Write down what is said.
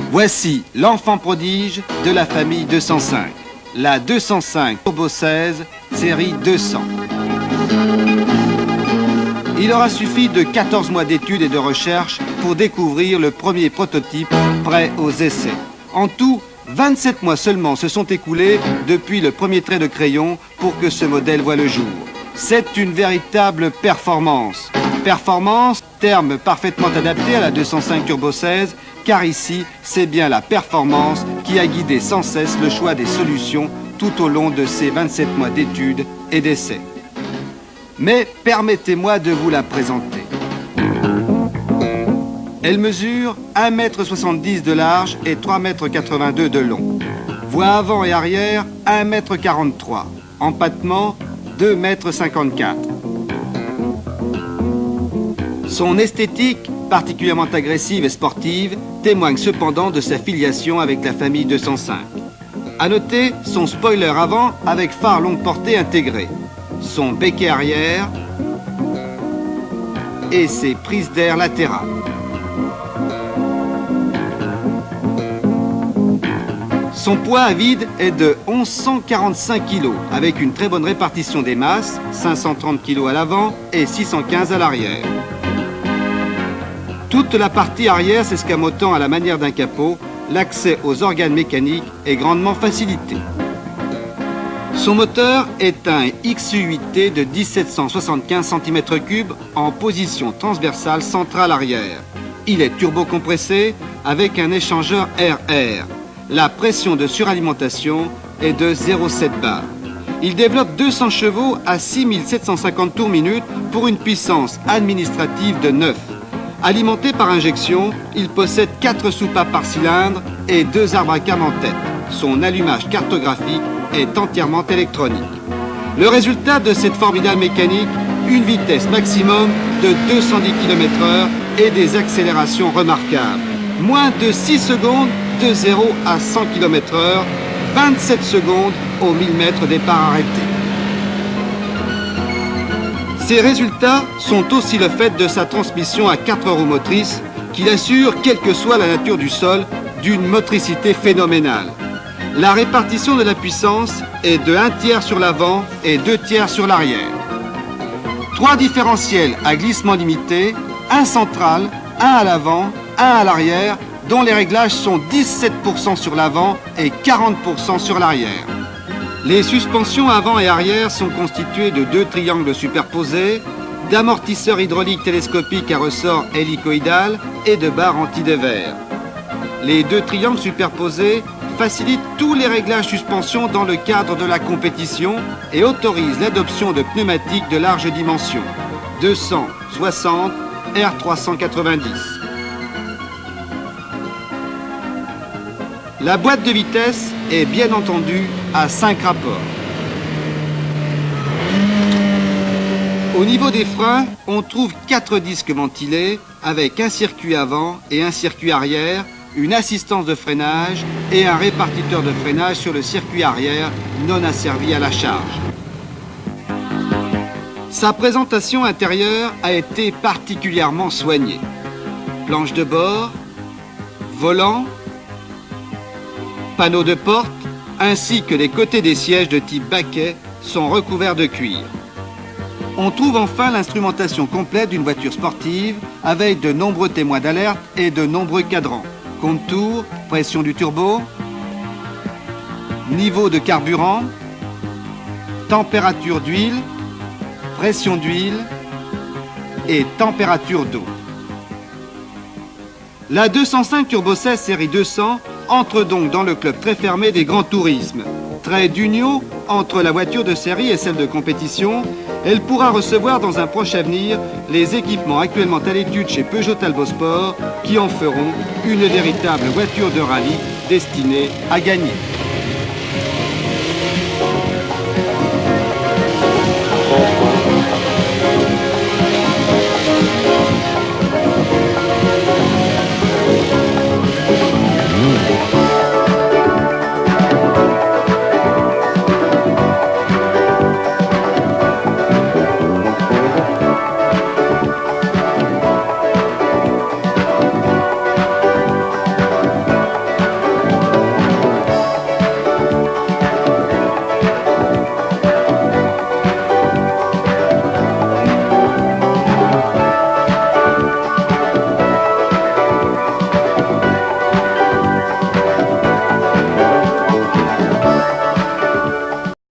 Voici l'enfant prodige de la famille 205, la 205 Turbo 16, série 200. Il aura suffi de 14 mois d'études et de recherche pour découvrir le premier prototype prêt aux essais. En tout, 27 mois seulement se sont écoulés depuis le premier trait de crayon pour que ce modèle voie le jour. C'est une véritable performance. Performance, terme parfaitement adapté à la 205 Turbo 16, car ici, c'est bien la performance qui a guidé sans cesse le choix des solutions tout au long de ces 27 mois d'études et d'essais. Mais permettez-moi de vous la présenter. Elle mesure 1,70 m de large et 3,82 m de long. Voie avant et arrière, 1,43 m. Empattement, 2,54 m. Son esthétique, particulièrement agressive et sportive, témoigne cependant de sa filiation avec la famille 205. À noter son spoiler avant avec phare longue portée intégré, son béquet arrière et ses prises d'air latérales. Son poids à vide est de 1145 kg, avec une très bonne répartition des masses, 530 kg à l'avant et 615 à l'arrière. Toute la partie arrière s'escamotant à la manière d'un capot, l'accès aux organes mécaniques est grandement facilité. Son moteur est un XU8T de 1775 cm3 en position transversale centrale arrière. Il est turbocompressé avec un échangeur RR. La pression de suralimentation est de 0,7 bar. Il développe 200 chevaux à 6750 tours minute pour une puissance administrative de 9. Alimenté par injection, il possède 4 soupapes par cylindre et 2 arbres à cam en tête. Son allumage cartographique est entièrement électronique. Le résultat de cette formidable mécanique, une vitesse maximum de 210 km/h et des accélérations remarquables. Moins de 6 secondes de 0 à 100 km/h, 27 secondes au 1000 mètres départ arrêté. Ces résultats sont aussi le fait de sa transmission à 4 roues motrices qui assure, quelle que soit la nature du sol, d'une motricité phénoménale. La répartition de la puissance est de 1/3 sur l'avant et 2/3 sur l'arrière. 3 différentiels à glissement limité, un central, un à l'avant, un à l'arrière, dont les réglages sont 17% sur l'avant et 40% sur l'arrière. Les suspensions avant et arrière sont constituées de 2 triangles superposés, d'amortisseurs hydrauliques télescopiques à ressort hélicoïdal et de barres anti-dévers. Les 2 triangles superposés facilitent tous les réglages suspension dans le cadre de la compétition et autorisent l'adoption de pneumatiques de large dimension, 260 R390. La boîte de vitesse est bien entendu à 5 rapports. Au niveau des freins, on trouve 4 disques ventilés avec un circuit avant et un circuit arrière, une assistance de freinage et un répartiteur de freinage sur le circuit arrière non asservi à la charge. Sa présentation intérieure a été particulièrement soignée. Planche de bord, volant, panneaux de porte, ainsi que les côtés des sièges de type baquet sont recouverts de cuir. On trouve enfin l'instrumentation complète d'une voiture sportive avec de nombreux témoins d'alerte et de nombreux cadrans. Compte-tours, pression du turbo, niveau de carburant, température d'huile, pression d'huile et température d'eau. La 205 Turbo 16 série 200 entre donc dans le club très fermé des grands tourismes. Trait d'union entre la voiture de série et celle de compétition, elle pourra recevoir dans un proche avenir les équipements actuellement à l'étude chez Peugeot Talbot Sport qui en feront une véritable voiture de rallye destinée à gagner.